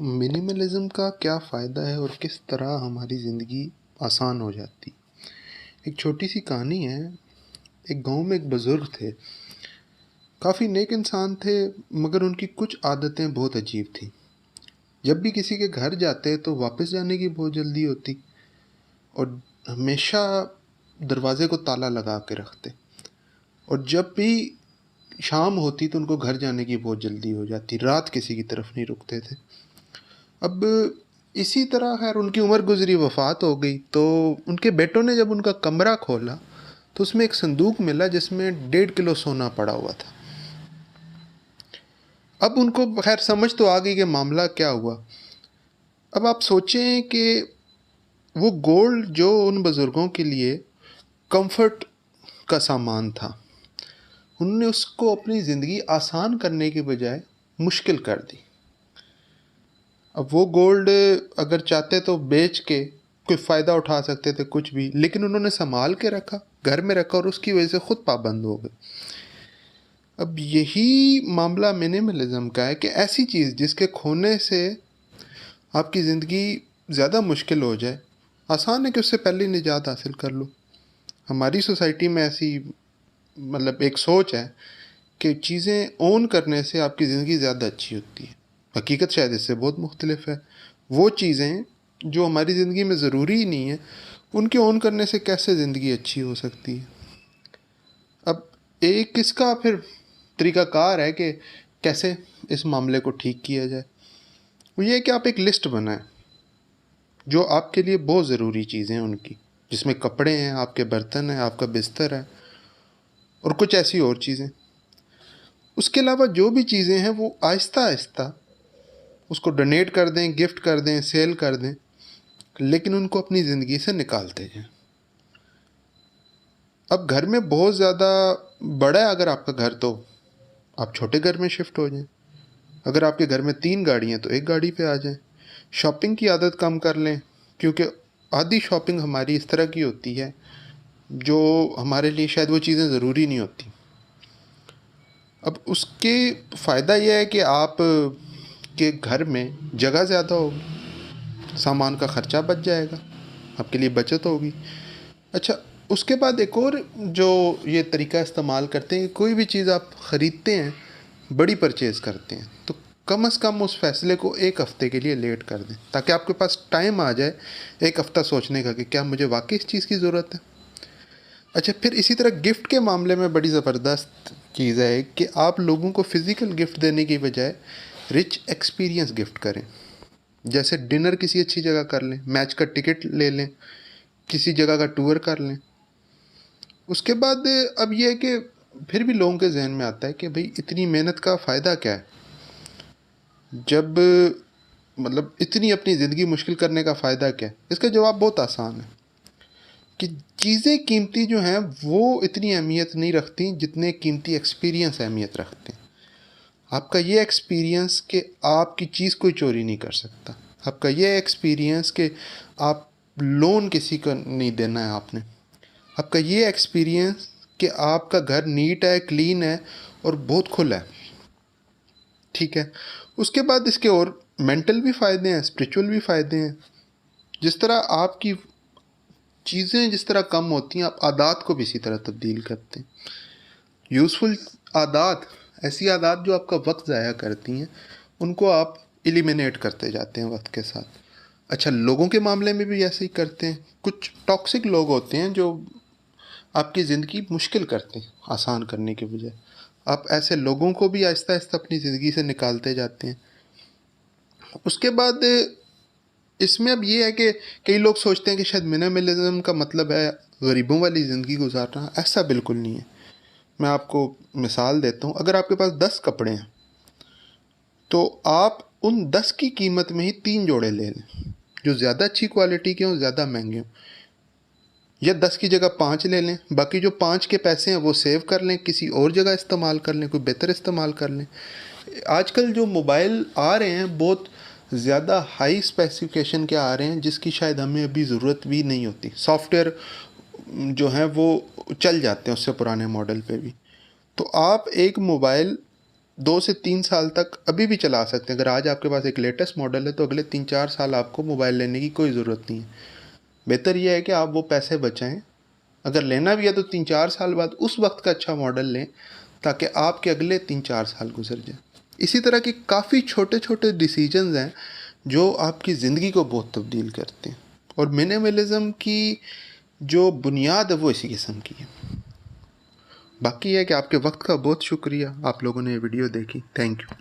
Minimalism का क्या फ़ायदा है और किस तरह हमारी ज़िंदगी आसान हो जाती। एक छोटी सी कहानी है। एक गांव में एक बुज़ुर्ग थे। काफ़ी नेक इंसान थे, मगर उनकी कुछ आदतें बहुत अजीब थी। जब भी किसी के घर जाते तो वापस जाने की बहुत जल्दी होती और हमेशा दरवाजे को ताला लगा के रखते। और जब भी शाम होती तो उनको घर जाने की बहुत जल्दी हो जाती, रात किसी की तरफ नहीं रुकते थे। अब इसी तरह खैर उनकी उम्र गुजरी, वफ़ात हो गई। तो उनके बेटों ने जब उनका कमरा खोला तो उसमें एक संदूक मिला जिसमें 1.5 किलो सोना पड़ा हुआ था। अब उनको खैर समझ तो आ गई कि मामला क्या हुआ। अब आप सोचें कि वो गोल्ड जो उन बुज़ुर्गों के लिए कंफर्ट का सामान था, उन्होंने उसको अपनी ज़िंदगी आसान करने के बजाय मुश्किल कर दी। अब वो गोल्ड अगर चाहते तो बेच के कोई फ़ायदा उठा सकते थे, कुछ भी, लेकिन उन्होंने संभाल के रखा, घर में रखा और उसकी वजह से खुद पाबंद हो गए। अब यही मामला मिनिमलिज्म का है कि ऐसी चीज़ जिसके खोने से आपकी ज़िंदगी ज़्यादा मुश्किल हो जाए, आसान है कि उससे पहले ही निजात हासिल कर लो। हमारी सोसाइटी में ऐसी मतलब एक सोच है कि चीज़ें ओन करने से आपकी ज़िंदगी ज़्यादा अच्छी होती है। हकीकत शायद इससे बहुत मुख्तलिफ है। वो चीज़ें जो हमारी ज़िंदगी में ज़रूरी ही नहीं है, उनके ओन करने से कैसे ज़िंदगी अच्छी हो सकती है। अब एक इसका फिर तरीक़ाकार है कि कैसे इस मामले को ठीक किया जाए। वो ये है कि आप एक लिस्ट बनाएं जो आपके लिए बहुत ज़रूरी चीज़ें हैं उनकी, जिसमें कपड़े हैं, आपके बर्तन हैं, आपका बिस्तर है और कुछ ऐसी और चीज़ें। उसके अलावा जो भी चीज़ें हैं वो आहिस्ता आहिस्ता उसको डोनेट कर दें, गिफ्ट कर दें, सेल कर दें, लेकिन उनको अपनी ज़िंदगी से निकालते जाएं। अब घर में बहुत ज़्यादा बड़ा है अगर आपका घर, तो आप छोटे घर में शिफ्ट हो जाएं। अगर आपके घर में 3 गाड़ी हैं तो एक गाड़ी पे आ जाएं। शॉपिंग की आदत कम कर लें, क्योंकि आधी शॉपिंग हमारी इस तरह की होती है जो हमारे लिए शायद वो चीज़ें ज़रूरी नहीं होती। अब उसके फ़ायदा यह है कि आप के घर में जगह ज़्यादा होगी, सामान का ख़र्चा बच जाएगा, आपके लिए बचत होगी। अच्छा, उसके बाद एक और जो ये तरीका इस्तेमाल करते हैं, कोई भी चीज़ आप ख़रीदते हैं, बड़ी परचेज़ करते हैं, तो कम से कम उस फ़ैसले को 1 हफ़्ते के लिए लेट कर दें, ताकि आपके पास टाइम आ जाए 1 हफ़्ता सोचने का कि क्या मुझे वाक़ई इस चीज़ की ज़रूरत है। अच्छा, फिर इसी तरह गिफ्ट के मामले में बड़ी ज़बरदस्त चीज़ है कि आप लोगों को फ़िज़िकल गिफ्ट देने की बजाय रिच एक्सपीरियंस गिफ्ट करें। जैसे डिनर किसी अच्छी जगह कर लें, मैच का टिकट ले लें, किसी जगह का टूर कर लें। उसके बाद अब ये है कि फिर भी लोगों के जहन में आता है कि भाई इतनी मेहनत का फ़ायदा क्या है, जब मतलब इतनी अपनी ज़िंदगी मुश्किल करने का फ़ायदा क्या है। इसका जवाब बहुत आसान है कि चीज़ें कीमती जो हैं वो इतनी अहमियत नहीं रखती जितने कीमती एक्सपीरियंस अहमियत रखते हैं। आपका ये एक्सपीरियंस कि आपकी चीज़ कोई चोरी नहीं कर सकता, आपका ये एक्सपीरियंस कि आप लोन किसी को नहीं देना है आपने, आपका ये एक्सपीरियंस कि आपका घर नीट है, क्लीन है और बहुत खुला है। ठीक है, उसके बाद इसके और मेंटल भी फ़ायदे हैं, स्पिरिचुअल भी फ़ायदे हैं। जिस तरह आपकी चीज़ें जिस तरह कम होती हैं, आप आदात को भी इसी तरह तब्दील करते हैं। यूज़फुल आदात, ऐसी आदात जो आपका वक्त ज़ाया करती हैं, उनको आप एलिमिनेट करते जाते हैं वक्त के साथ। अच्छा, लोगों के मामले में भी ऐसे ही करते हैं। कुछ टॉक्सिक लोग होते हैं जो आपकी ज़िंदगी मुश्किल करते हैं आसान करने के बजाय। आप ऐसे लोगों को भी आहिस्ता आहिस्ता अपनी ज़िंदगी से निकालते जाते हैं। उसके बाद इसमें अब ये है कि कई लोग सोचते हैं कि शायद मिनिमलिज्म का मतलब है गरीबों वाली ज़िंदगी गुजारना। ऐसा बिल्कुल नहीं है। मैं आपको मिसाल देता हूँ। अगर आपके पास 10 कपड़े हैं तो आप उन 10 की कीमत में ही 3 जोड़े ले लें, जो ज़्यादा अच्छी क्वालिटी के हों, ज़्यादा महंगे हों। या 10 की जगह 5 ले लें, बाकी जो 5 के पैसे हैं वो सेव कर लें, किसी और जगह इस्तेमाल कर लें, कोई बेहतर इस्तेमाल कर लें। आजकल जो मोबाइल आ रहे हैं बहुत ज़्यादा हाई स्पेसिफिकेशन के आ रहे हैं, जिसकी शायद हमें अभी ज़रूरत भी नहीं होती। सॉफ्टवेयर जो हैं वो चल जाते हैं उससे पुराने मॉडल पे भी। तो आप एक मोबाइल 2 से 3 साल तक अभी भी चला सकते हैं। अगर आज आपके पास एक लेटेस्ट मॉडल है तो अगले 3-4 साल आपको मोबाइल लेने की कोई ज़रूरत नहीं है। बेहतर यह है कि आप वो पैसे बचाएं, अगर लेना भी है तो 3-4 साल बाद उस वक्त का अच्छा मॉडल लें, ताकि आपके अगले 3-4 साल गुजर जाएं। इसी तरह की काफ़ी छोटे छोटे डिसीजंस हैं जो आपकी ज़िंदगी को बहुत तब्दील करते हैं, और मिनिमलिज़म की जो बुनियाद है वो इसी किस्म की है। बाकी है कि आपके वक्त का बहुत शुक्रिया, आप लोगों ने ये वीडियो देखी। Thank you.